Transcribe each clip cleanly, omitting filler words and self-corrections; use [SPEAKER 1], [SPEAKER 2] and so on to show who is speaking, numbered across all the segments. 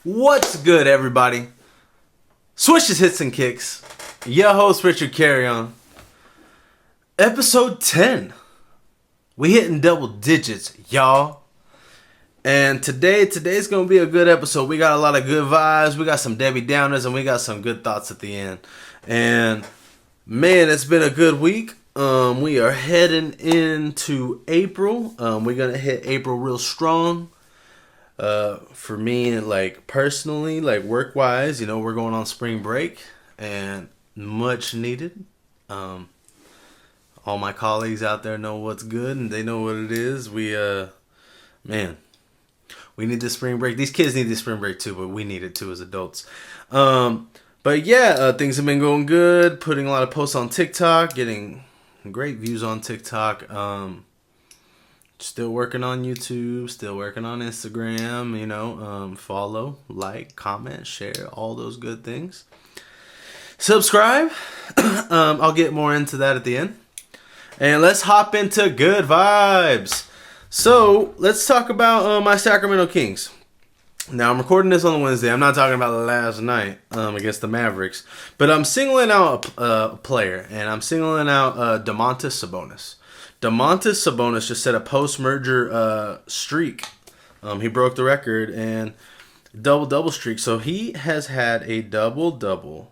[SPEAKER 1] What's good, everybody? Swishes, hits, and kicks. Your host, Richard Carrion. Episode 10. We hitting double digits, y'all. And today's going to be a good episode. We got a lot of good vibes. We got some Debbie Downers, and we got some good thoughts at the end. And, man, it's been a good week. We are heading into April. We're going to hit April real strong. For me, like personally, like work wise, we're going on spring break and much needed. All my colleagues out there know what's good and they know what it is. We need this spring break. These kids need this spring break too, but we need it too as adults. But yeah, things have been going good. Putting a lot of posts on TikTok, getting great views on TikTok. Still working on YouTube, still working on Instagram, follow, like, comment, share, all those good things. Subscribe. I'll get more into that at the end. And let's hop into good vibes. So, let's talk about my Sacramento Kings. Now, I'm recording this on the Wednesday. I'm not talking about last night against the Mavericks. But I'm singling out a player, and I'm singling out Domantas Sabonis. Domantas Sabonis just set a post-merger streak. He broke the record and double-double streak. So he has had a double-double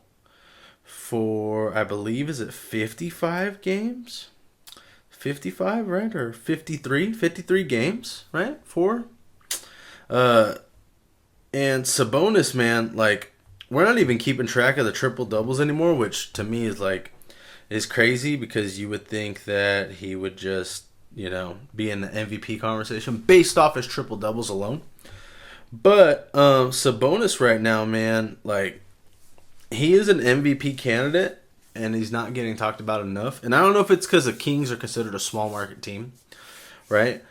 [SPEAKER 1] for, I believe, is it 55 games? 55, right? Or 53? 53 games, right? And Sabonis, man, like, we're not even keeping track of the triple-doubles anymore, which to me is crazy because you would think that he would just, be in the MVP conversation based off his triple doubles alone. But Sabonis right now, man, like, he is an MVP candidate and he's not getting talked about enough. And I don't know if it's because the Kings are considered a small market team, right?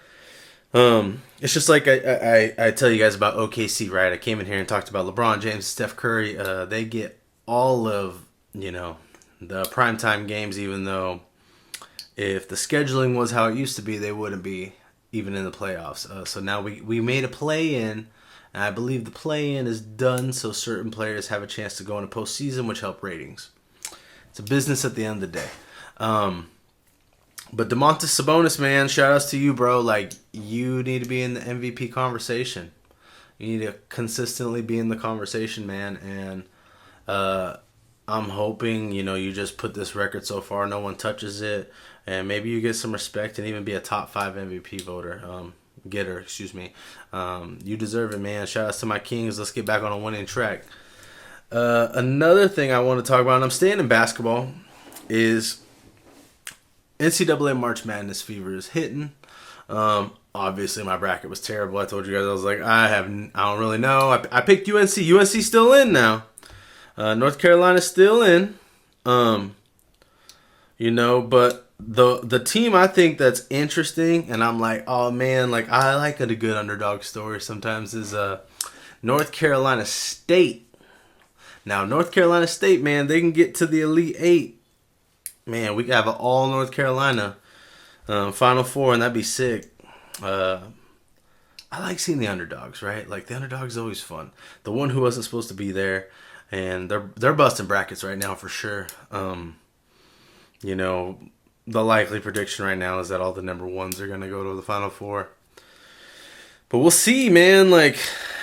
[SPEAKER 1] It's just like I tell you guys about OKC, right? I came in here and talked about LeBron James, Steph Curry. They get all of, the primetime games, even though if the scheduling was how it used to be, they wouldn't be even in the playoffs. So now we made a play-in, and I believe the play-in is done so certain players have a chance to go into postseason, which help ratings. It's a business at the end of the day. But Domantas Sabonis, man, shout-outs to you, bro. Like, you need to be in the MVP conversation. You need to consistently be in the conversation, man, and I'm hoping, you just put this record so far, no one touches it, and maybe you get some respect and even be a top 5 MVP getter. You deserve it, man. Shout outs to my Kings. Let's get back on a winning track. Another thing I want to talk about, and I'm staying in basketball, is NCAA March Madness fever is hitting. Obviously, my bracket was terrible. I told you guys, I was like, I don't really know. I picked UNC. UNC's still in now. North Carolina's still in, but the team I think that's interesting, and I'm like, oh man, like I like a good underdog story sometimes, is North Carolina State. Now, North Carolina State, man, they can get to the Elite Eight. Man, we could have an all North Carolina Final Four, and that'd be sick. I like seeing the underdogs, right? Like, the underdog's always fun. The one who wasn't supposed to be there. And they're busting brackets right now for sure. The likely prediction right now is that all the number ones are going to go to the Final Four. But we'll see, man. Like,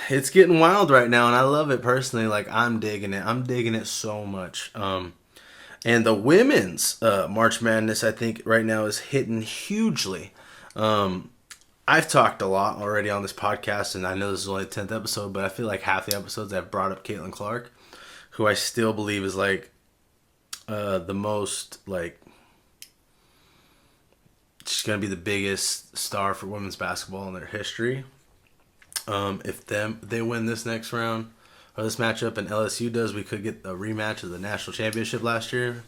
[SPEAKER 1] it's getting wild right now, and I love it personally. Like, I'm digging it. I'm digging it so much. And the women's March Madness, I think, right now is hitting hugely. I've talked a lot already on this podcast, and I know this is only the 10th episode, but I feel like half the episodes I've brought up Caitlin Clark, who I still believe is like the most, like, she's going to be the biggest star for women's basketball in their history. If they win this next round, or this matchup, and LSU does, we could get a rematch of the national championship last year,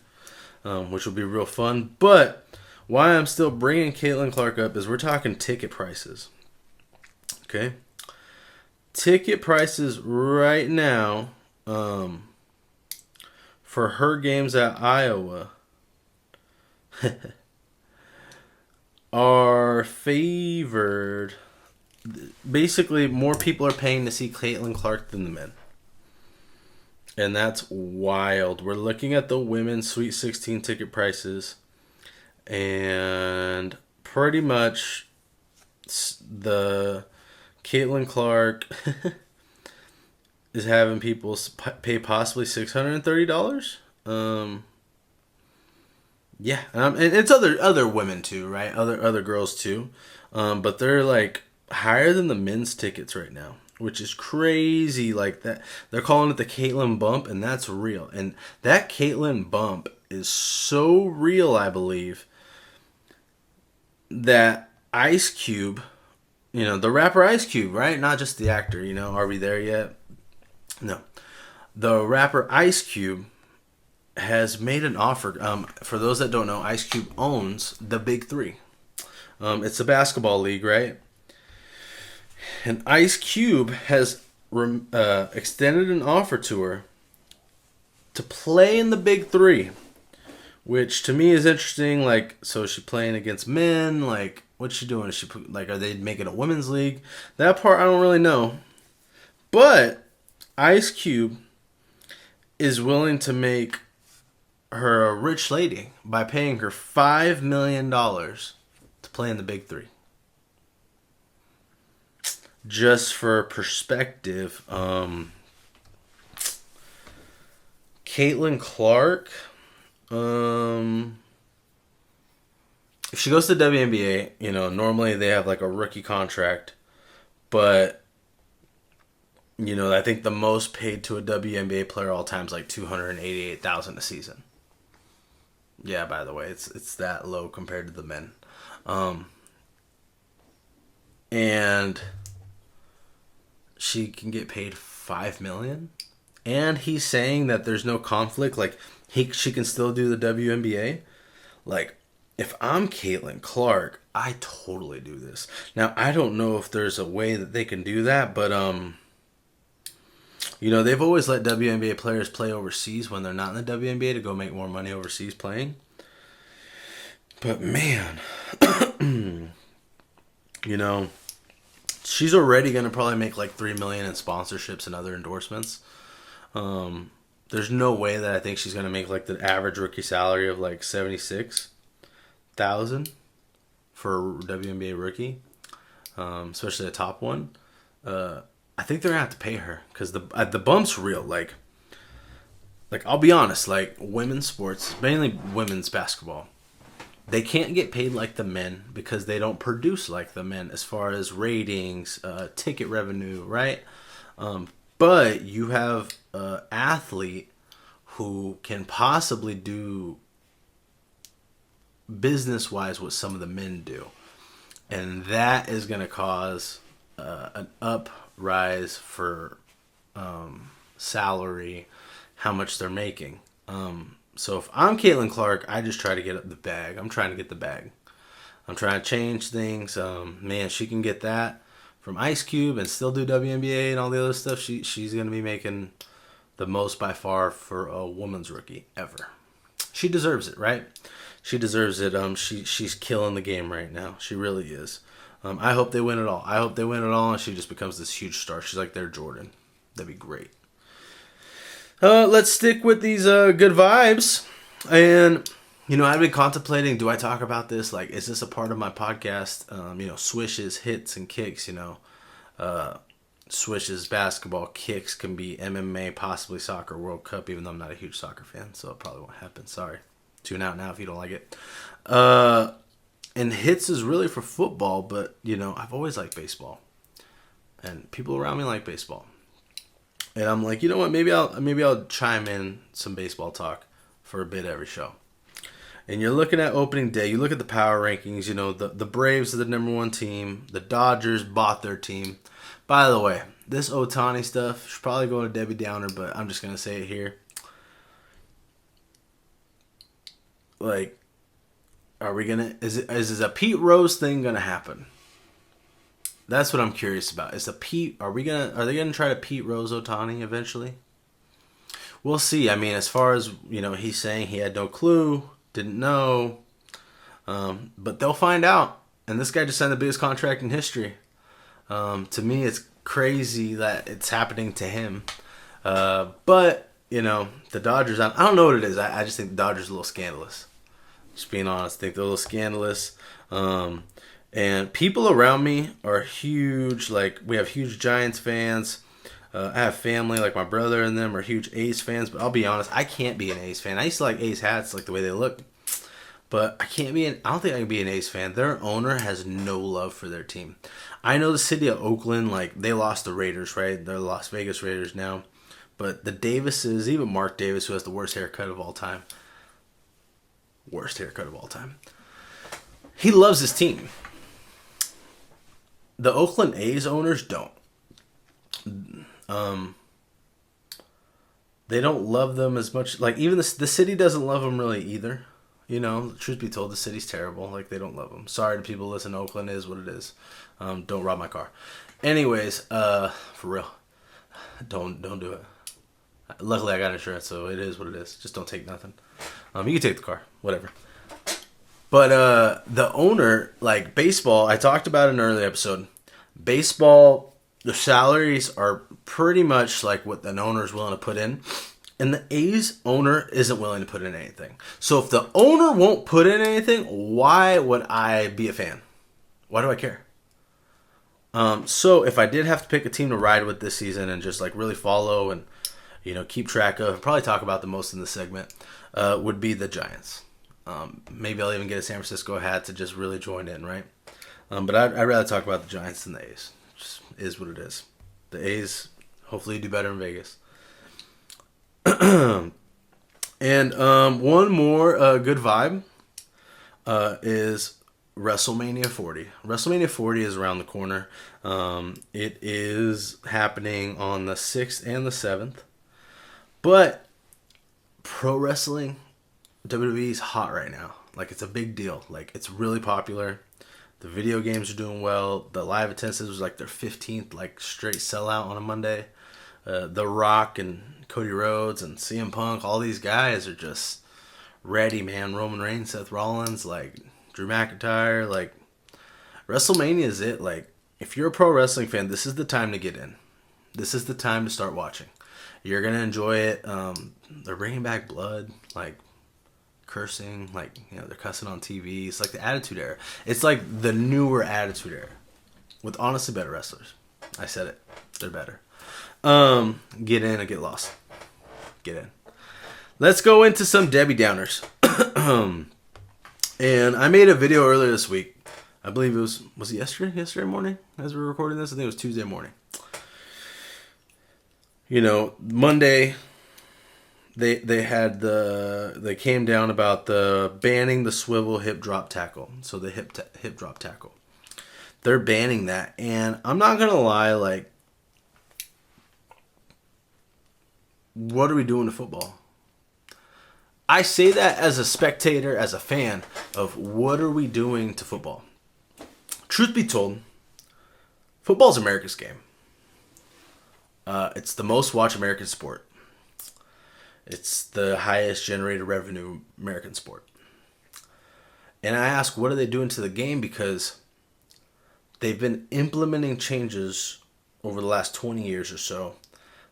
[SPEAKER 1] which will be real fun. But why I'm still bringing Caitlin Clark up is we're talking ticket prices. Okay? Ticket prices right now, for her games at Iowa are favored basically more people are paying to see Caitlin Clark than the men. And that's wild. We're looking at the women's Sweet 16 ticket prices. And pretty much the Caitlin Clark is having people pay possibly $630. Yeah, and it's other women too, right? Other girls too, but they're like higher than the men's tickets right now, which is crazy. Like that, they're calling it the Caitlyn bump, and that's real. And that Caitlyn bump is so real, I believe, that Ice Cube, the rapper Ice Cube, right? Not just the actor. Are we there yet? No, the rapper Ice Cube has made an offer. For those that don't know, Ice Cube owns the Big Three. It's a basketball league, right? And Ice Cube has extended an offer to her to play in the Big Three, which to me is interesting. Like, so is she playing against men? Like, what's she doing? Is she are they making a women's league? That part I don't really know. But Ice Cube is willing to make her a rich lady by paying her $5 million to play in the Big Three. Just for perspective, Caitlin Clark, if she goes to the WNBA, normally they have like a rookie contract, but I think the most paid to a WNBA player all time is like $288,000 a season. Yeah, by the way, it's that low compared to the men. And she can get paid $5 million. And he's saying that there's no conflict. Like, she can still do the WNBA. Like, if I'm Caitlin Clark, I totally do this. Now, I don't know if there's a way that they can do that, but they've always let WNBA players play overseas when they're not in the WNBA to go make more money overseas playing. But man, she's already going to probably make like $3 million in sponsorships and other endorsements. There's no way that I think she's going to make like the average rookie salary of like $76,000 for a WNBA rookie, especially a top one. I think they're gonna have to pay her because the bump's real. Like I'll be honest, like women's sports, mainly women's basketball, they can't get paid like the men because they don't produce like the men as far as ratings, ticket revenue, right? But you have an athlete who can possibly do business-wise what some of the men do, and that is gonna cause an uprise for salary, how much they're making. So if I'm Caitlin Clark, I just try to get the bag. I'm trying to get the bag. I'm trying to change things. Man, she can get that from Ice Cube and still do WNBA and all the other stuff. She's going to be making the most by far for a woman's rookie ever. She deserves it, right? She deserves it. She's killing the game right now. She really is. I hope they win it all. I hope they win it all and she just becomes this huge star. She's like their Jordan. That'd be great. Let's stick with these good vibes. And, I've been contemplating, do I talk about this? Like, is this a part of my podcast? Swishes, hits, and kicks, Swishes, basketball, kicks can be MMA, possibly soccer, World Cup, even though I'm not a huge soccer fan, so it probably won't happen. Sorry. Tune out now if you don't like it. And hits is really for football, but, I've always liked baseball. And people around me like baseball. And I'm like, you know what? Maybe I'll chime in some baseball talk for a bit every show. And you're looking at opening day. You look at the power rankings. The Braves are the number one team. The Dodgers bought their team. By the way, this Ohtani stuff should probably go to Debbie Downer, but I'm just gonna say it here. Like, are we gonna? Is a Pete Rose thing gonna happen? That's what I'm curious about. Are they gonna try to Pete Rose Ohtani eventually? We'll see. I mean, as far as, he's saying he had no clue, didn't know. But they'll find out. And this guy just signed the biggest contract in history. To me, it's crazy that it's happening to him. But, the Dodgers, I don't know what it is. I just think the Dodgers are a little scandalous. Just being honest, I think they're a little scandalous. And people around me are huge. Like, we have huge Giants fans. I have family, like my brother and them are huge A's fans. But I'll be honest, I can't be an A's fan. I used to like A's hats, like the way they look. But I don't think I can be an A's fan. Their owner has no love for their team. I know the city of Oakland, like, they lost the Raiders, right? They're the Las Vegas Raiders now. But the Davises, even Mark Davis, who has the worst haircut of all time. Worst haircut of all time. He loves his team. The Oakland A's owners don't. They don't love them as much. Like, even the city doesn't love them really either. Truth be told, the city's terrible. Like, they don't love them. Sorry to people listening. Oakland is what it is. Don't rob my car. Anyways, for real, don't do it. Luckily, I got insurance, so it is what it is. Just don't take nothing. You can take the car, whatever. But the owner, like baseball, I talked about in an earlier episode. Baseball, the salaries are pretty much like what an owner is willing to put in. And the A's owner isn't willing to put in anything. So if the owner won't put in anything, why would I be a fan? Why do I care? So if I did have to pick a team to ride with this season and just like really follow and keep track of, and probably talk about the most in this segment, would be the Giants. Maybe I'll even get a San Francisco hat to just really join in, right? But I'd rather talk about the Giants than the A's. It just is what it is. The A's hopefully do better in Vegas. And one more good vibe is WrestleMania 40. WrestleMania 40 is around the corner. It is happening on the 6th and the 7th. But pro wrestling, WWE is hot right now. Like, it's a big deal. Like, it's really popular. The video games are doing well. The live attendance was like their 15th like straight sellout on a Monday. The Rock and Cody Rhodes and CM Punk, all these guys are just ready, man. Roman Reigns, Seth Rollins, like Drew McIntyre, like WrestleMania is it. Like, if you're a pro wrestling fan, this is the time to get in. This is the time to start watching. You're gonna enjoy it. They're bringing back blood, like cursing, like they're cussing on TV. It's like the Attitude Era. It's like the newer Attitude Era with honestly better wrestlers. I said it. They're better. Get in or get lost. Get in. Let's go into some Debbie Downers. And I made a video earlier this week. I believe it was it yesterday? Yesterday morning as we were recording this? I think it was Tuesday morning. Monday they came down about the banning the swivel hip drop tackle. So the hip drop tackle. They're banning that, and I'm not gonna lie, like, what are we doing to football? I say that as a spectator, as a fan of what are we doing to football. Truth be told, football's America's game. It's the most watched American sport. It's the highest generated revenue American sport. And I ask, what are they doing to the game? Because they've been implementing changes over the last 20 years or so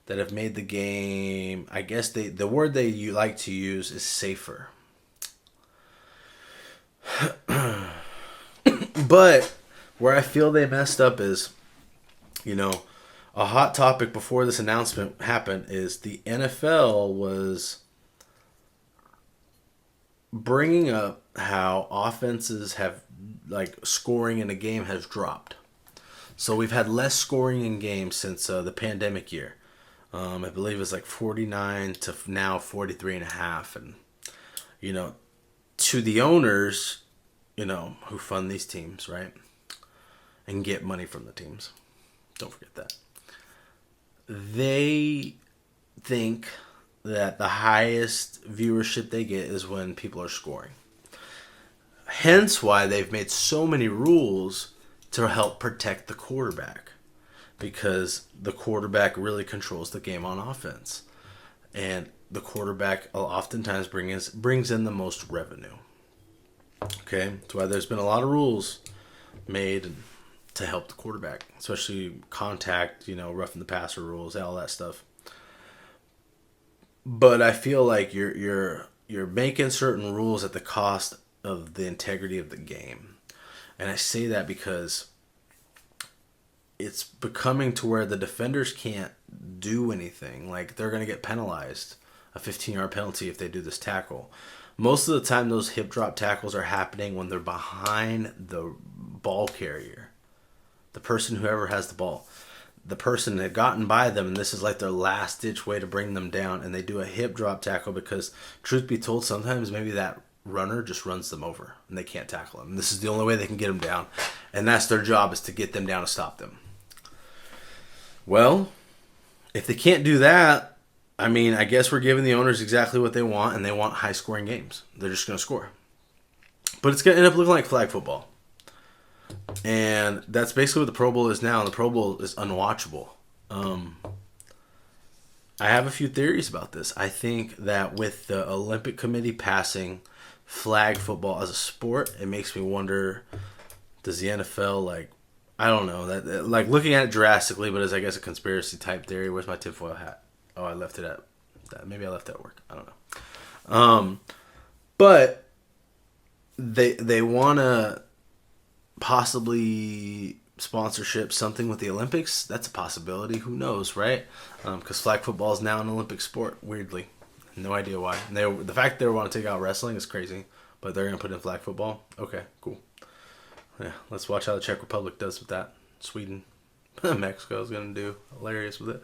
[SPEAKER 1] that have made the game, I guess the word they like to use is safer. But where I feel they messed up is, a hot topic before this announcement happened is the NFL was bringing up how offenses have, like, scoring in a game has dropped. So we've had less scoring in games since the pandemic year. I believe it's like 49 to now 43 and a half. And, to the owners, who fund these teams, right? And get money from the teams. Don't forget that. They think that the highest viewership they get is when people are scoring. Hence why they've made so many rules to help protect the quarterback. Because the quarterback really controls the game on offense. And the quarterback oftentimes brings in the most revenue. Okay? That's why there's been a lot of rules made. And to help the quarterback, especially contact, roughing the passer rules, all that stuff. But I feel like you're making certain rules at the cost of the integrity of the game. And I say that because it's becoming to where the defenders can't do anything. Like, they're going to get penalized, a 15-yard penalty if they do this tackle. Most of the time, those hip drop tackles are happening when they're behind the ball carrier. The person, whoever has the ball. The person had gotten by them, and this is like their last-ditch way to bring them down, and they do a hip drop tackle because, truth be told, sometimes maybe that runner just runs them over, and they can't tackle them. And this is the only way they can get them down, and that's their job, is to get them down to stop them. Well, if they can't do that, I mean, I guess we're giving the owners exactly what they want, and they want high-scoring games. They're just going to score. But it's going to end up looking like flag football. And that's basically what the Pro Bowl is now, and the Pro Bowl is unwatchable. I have a few theories about this. I think that with the Olympic Committee passing flag football as a sport, it makes me wonder, does the NFL, I don't know, that looking at it drastically, but as I guess a conspiracy type theory. Where's my tinfoil hat? Oh, I left it at that. Maybe I left it at work. I don't know. But they want to possibly sponsorship something with the Olympics. That's a possibility. Who knows, right? Because flag football is now an Olympic sport, weirdly. No idea why. And the fact they want to take out wrestling is crazy, but they're going to put in flag football. Okay, cool. Yeah, let's watch how the Czech Republic does with that. Sweden. Mexico's going to do hilarious with it.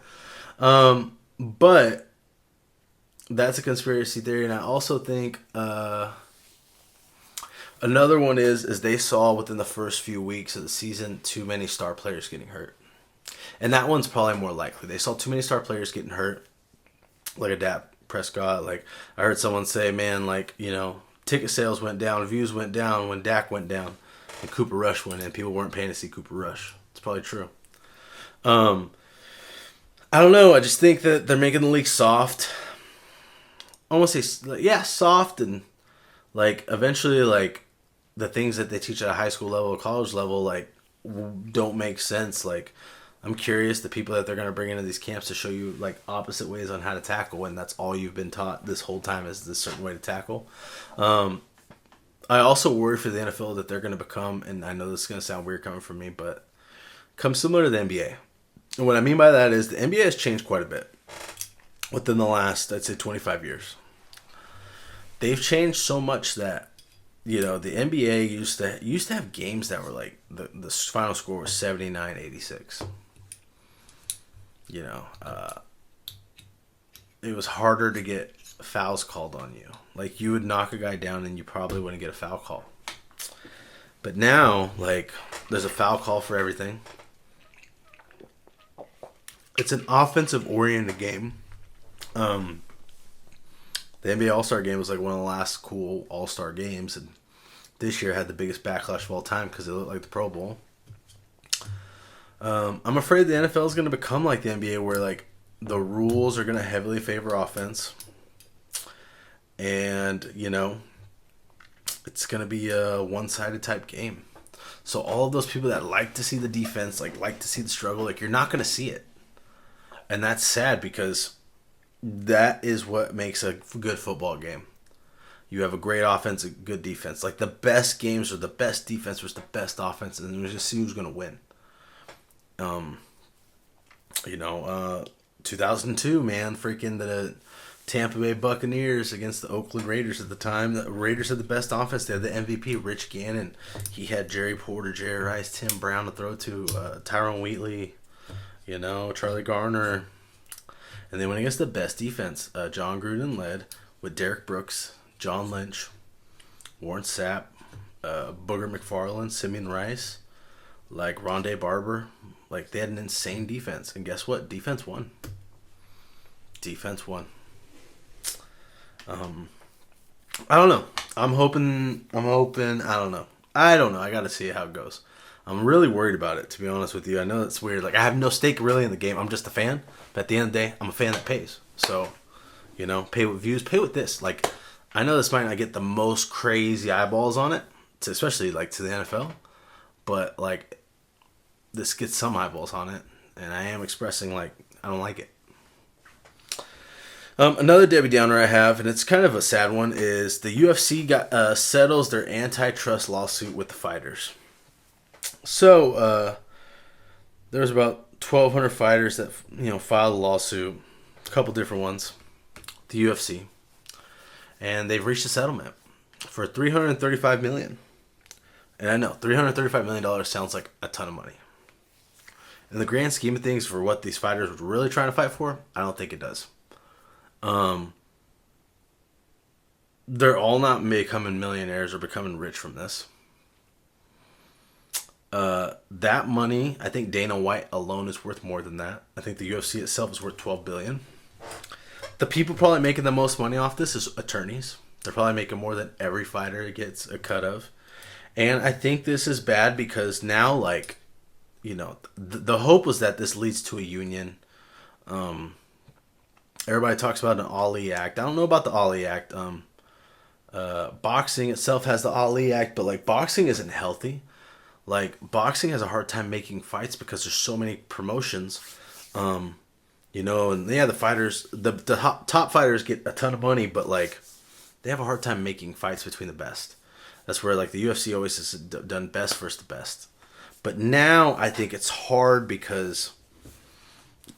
[SPEAKER 1] But that's a conspiracy theory, and I also think another one is they saw within the first few weeks of the season too many star players getting hurt. And that one's probably more likely. They saw too many star players getting hurt, like a Dak Prescott. Like, I heard someone say, man, ticket sales went down, views went down when Dak went down, and Cooper Rush went in. People weren't paying to see Cooper Rush. It's probably true. I don't know. I just think that they're making the league soft. I want to say, soft, and eventually, the things that they teach at a high school level or college level, don't make sense. I'm curious, the people that they're going to bring into these camps to show you, opposite ways on how to tackle when that's all you've been taught this whole time is this certain way to tackle. I also worry for the NFL that they're going to become, and I know this is going to sound weird coming from me, but come similar to the NBA. And what I mean by that is the NBA has changed quite a bit within the last, I'd say, 25 years. They've changed so much that, the NBA used to have games that were the final score was 79-86. It was harder to get fouls called on you. You would knock a guy down and you probably wouldn't get a foul call. But now, there's a foul call for everything. It's an offensive-oriented game. The NBA All-Star Game was one of the last cool All-Star games, and this year had the biggest backlash of all time because it looked like the Pro Bowl. I'm afraid the NFL is going to become like the NBA, where the rules are going to heavily favor offense, and it's going to be a one-sided type game. So all of those people that like to see the defense, like to see the struggle, you're not going to see it. And that's sad because that is what makes a good football game. You have a great offense, a good defense. The best games are the best defense versus the best offense, and we just see who's going to win. 2002, man, freaking the Tampa Bay Buccaneers against the Oakland Raiders at the time. The Raiders had the best offense. They had the MVP, Rich Gannon. He had Jerry Porter, Jerry Rice, Tim Brown to throw to, Tyrone Wheatley, Charlie Garner. And they went against the best defense. John Gruden led with Derek Brooks, John Lynch, Warren Sapp, Booger McFarland, Simeon Rice, Rondé Barber. They had an insane defense. And guess what? Defense won. I don't know. I'm hoping. I don't know. I got to see how it goes. I'm really worried about it, to be honest with you. I know that's weird. I have no stake really in the game. I'm just a fan. But at the end of the day, I'm a fan that pays. So, pay with views. Pay with this. I know this might not get the most crazy eyeballs on it, especially to the NFL. But this gets some eyeballs on it, and I am expressing like I don't like it. Another Debbie Downer I have, and it's kind of a sad one, is the UFC settles their antitrust lawsuit with the fighters. So there's about 1,200 fighters that filed a lawsuit, a couple different ones, the UFC, and they've reached a settlement for $335 million. And I know $335 million sounds like a ton of money. In the grand scheme of things, for what these fighters were really trying to fight for, I don't think it does. They're all not becoming millionaires or becoming rich from this. That money, I think Dana White alone is worth more than that. I think the UFC itself is worth $12 billion. The people probably making the most money off this is attorneys. They're probably making more than every fighter gets a cut of. And I think this is bad because now, like, the hope was that this leads to a union. Everybody talks about an Ali Act. I don't know about the Ali Act. Boxing itself has the Ali Act, but like boxing isn't healthy. Like boxing has a hard time making fights because there's so many promotions. And the fighters, the top fighters get a ton of money, but like they have a hard time making fights between the best. That's where like the UFC always has done best versus the best. But now I think it's hard because,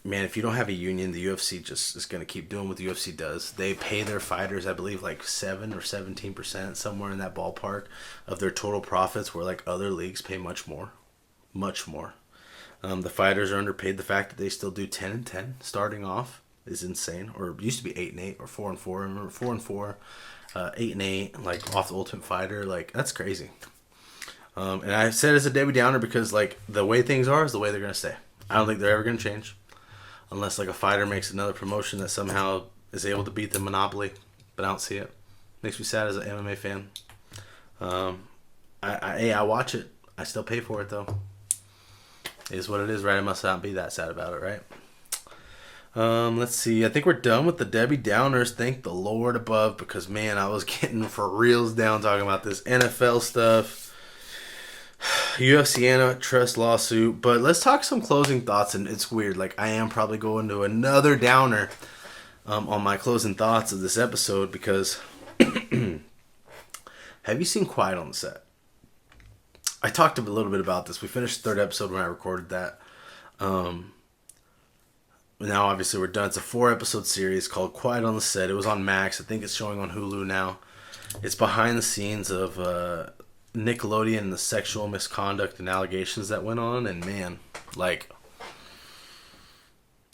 [SPEAKER 1] man, if you don't have a union, the UFC just is going to keep doing what the UFC does. They pay their fighters, I believe, like 7 or 17%, somewhere in that ballpark, of their total profits, where like other leagues pay much more. Much more. The fighters are underpaid. The fact that they still do 10-10 starting off is insane. Or it used to be 8-8 or 4-4. I remember 4-4, 8-8, like off the Ultimate Fighter. Like, that's crazy. And I said it's a Debbie Downer because like the way things are is the way they're going to stay. I don't think they're ever going to change. Unless like a fighter makes another promotion that somehow is able to beat the monopoly. But I don't see it. Makes me sad as an MMA fan. I watch it. I still pay for it though. It is what it is, right? I must not be that sad about it, right? Let's see. I think we're done with the Debbie Downers. Thank the Lord above, because man, I was getting for reals down talking about this NFL stuff. UFC antitrust lawsuit. But let's talk some closing thoughts. And it's weird. Like, I am probably going to another downer on my closing thoughts of this episode because have you seen Quiet on the Set? I talked a little bit about this. We finished the third episode when I recorded that. Now, obviously, we're done. It's a 4-episode series called Quiet on the Set. It was on Max. I think it's showing on Hulu now. It's behind the scenes of Nickelodeon and the sexual misconduct and allegations that went on. And, man, like,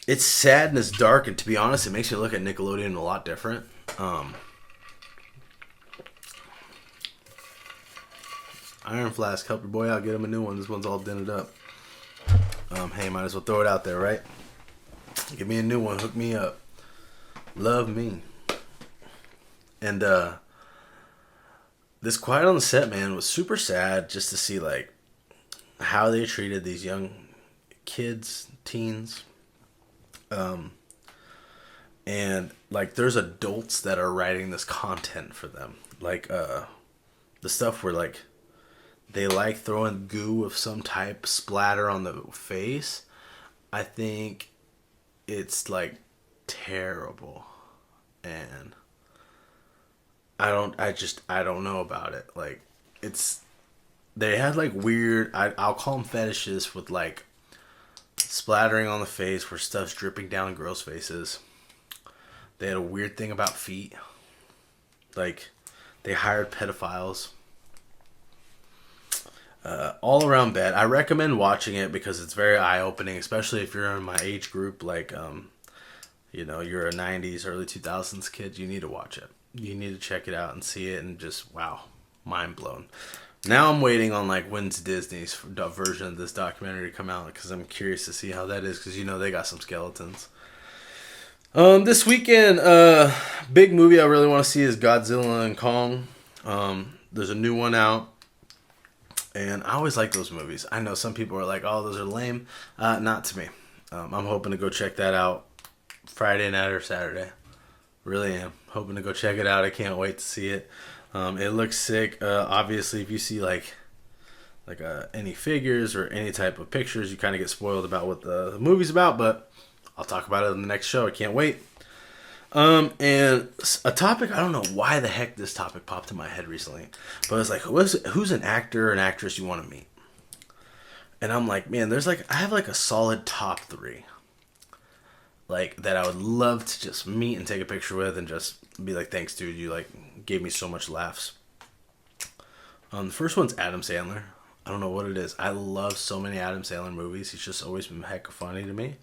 [SPEAKER 1] it's sad and it's dark. And to be honest, it makes me look at Nickelodeon a lot different. Iron Flask, help your boy out. Get him a new one. This one's all dented up. Hey, might as well throw it out there, right? Give me a new one. Hook me up. Love me. And this Quiet on the Set, man, was super sad just to see like how they treated these young kids, teens. And like there's adults that are writing this content for them. Like the stuff where like they like throwing goo of some type, splatter on the face. I think it's like terrible. And I don't know about it. Like they had like weird, I'll call them fetishes with like splattering on the face where stuff's dripping down girls' faces. They had a weird thing about feet. Like they hired pedophiles. All around bad. I recommend watching it because it's very eye-opening, especially if you're in my age group, like, you're a 90s, early 2000s kid. You need to watch it. You need to check it out and see it and just, wow, mind blown. Now I'm waiting on, like, when's Disney's version of this documentary to come out because I'm curious to see how that is because, they got some skeletons. This weekend, big movie I really want to see is Godzilla and Kong. There's a new one out. And I always like those movies. I know some people are like, oh, those are lame. Not to me. I'm hoping to go check that out Friday night or Saturday. Really am. Hoping to go check it out. I can't wait to see it. It looks sick. Obviously, if you see like any figures or any type of pictures, you kind of get spoiled about what the movie's about. But I'll talk about it in the next show. I can't wait. And a topic, I don't know why the heck this topic popped in my head recently, but it's like, who's an actor or an actress you want to meet? And I'm like, man, I have like a solid top 3, like, that I would love to just meet and take a picture with and just be like, thanks, dude, you like gave me so much laughs. The first one's Adam Sandler. I don't know what it is. I love so many Adam Sandler movies. He's just always been hecka funny to me.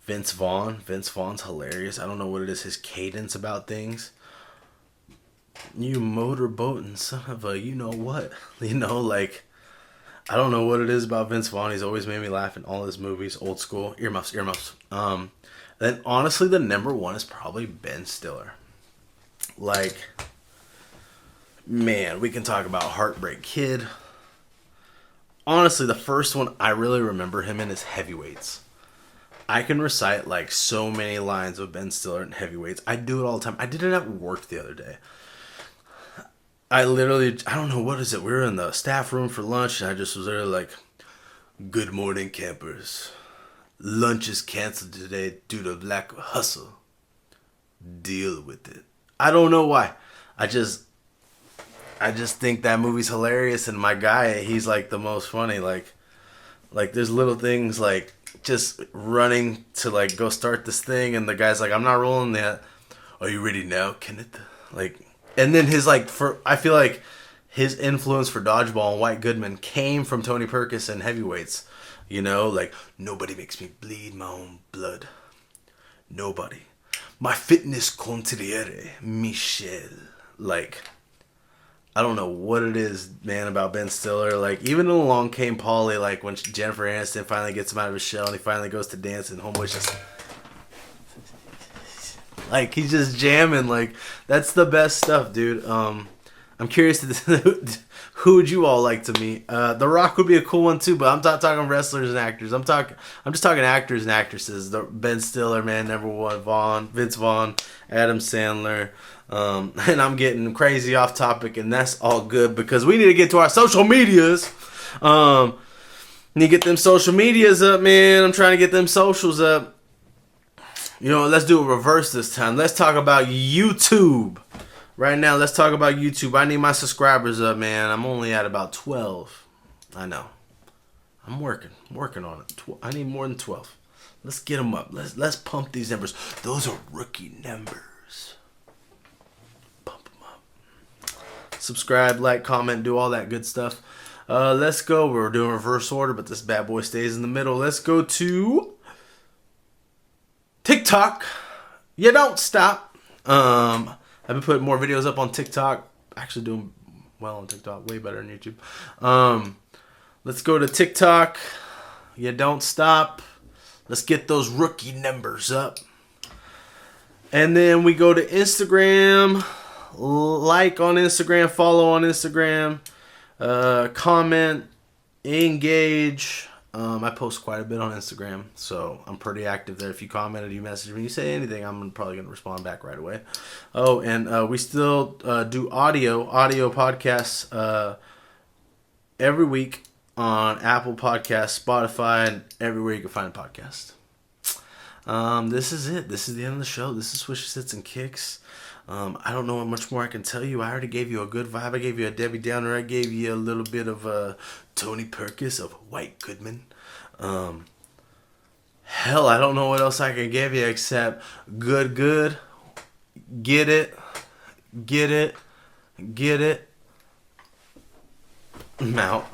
[SPEAKER 1] Vince Vaughn. Vince Vaughn's hilarious. I don't know what it is. His cadence about things. You motorboating son of a you know what. You know, like, I don't know what it is about Vince Vaughn. He's always made me laugh in all his movies. Old school. Earmuffs. Then honestly, the number 1 is probably Ben Stiller. Like, man, we can talk about Heartbreak Kid. Honestly, the first one I really remember him in is Heavyweights. I can recite like so many lines of Ben Stiller in Heavyweights. I do it all the time. I did it at work the other day. I don't know, what is it? We were in the staff room for lunch, and I just was there like, good morning, campers. Lunch is canceled today due to lack of hustle. Deal with it. I don't know why. I just think that movie's hilarious, and my guy, he's like the most funny. Like there's little things like just running to like go start this thing, and the guy's like, I'm not rolling that. Are you ready now, Kenneth? Like, and then I feel like his influence for Dodgeball and White Goodman came from Tony Perkis and Heavyweights. You know, like, nobody makes me bleed my own blood. Nobody. My fitness contriere, Michel. Like, I don't know what it is, man, about Ben Stiller. Like, even in Along Came Polly, like, when Jennifer Aniston finally gets him out of his shell and he finally goes to dance and Homeboy's just... like, he's just jamming. Like, that's the best stuff, dude. I'm curious who would you all like to meet? The Rock would be a cool one too, but I'm not talking wrestlers and actors. I'm just talking actors and actresses. Ben Stiller, man, number 1, Vince Vaughn, Adam Sandler, and I'm getting crazy off topic, and that's all good because we need to get to our social medias. Need to get them social medias up, man. I'm trying to get them socials up. You know, let's do a reverse this time. Let's talk about YouTube. Right now, let's talk about YouTube. I need my subscribers up, man. I'm only at about 12. I know. I'm working on it. I need more than 12. Let's get them up. Let's pump these numbers. Those are rookie numbers. Pump them up. Subscribe, like, comment, do all that good stuff. Let's go. We're doing reverse order, but this bad boy stays in the middle. Let's go to TikTok. You don't stop. I've been putting more videos up on TikTok. Actually doing well on TikTok. Way better than YouTube. Let's go to TikTok. You don't stop. Let's get those rookie numbers up. And then we go to Instagram. Like on Instagram. Follow on Instagram. Comment. Engage. I post quite a bit on Instagram, so I'm pretty active there. If you commented, you message me, you say anything, I'm probably going to respond back right away. Oh, and we still do audio podcasts every week on Apple Podcasts, Spotify, and everywhere you can find a podcast. This is it. This is the end of the show. This is Swishy Sits and Kicks. I don't know how much more I can tell you. I already gave you a good vibe. I gave you a Debbie Downer. I gave you a little bit of Tony Perkis of White Goodman. Hell, I don't know what else I can give you except good. Get it. I'm out.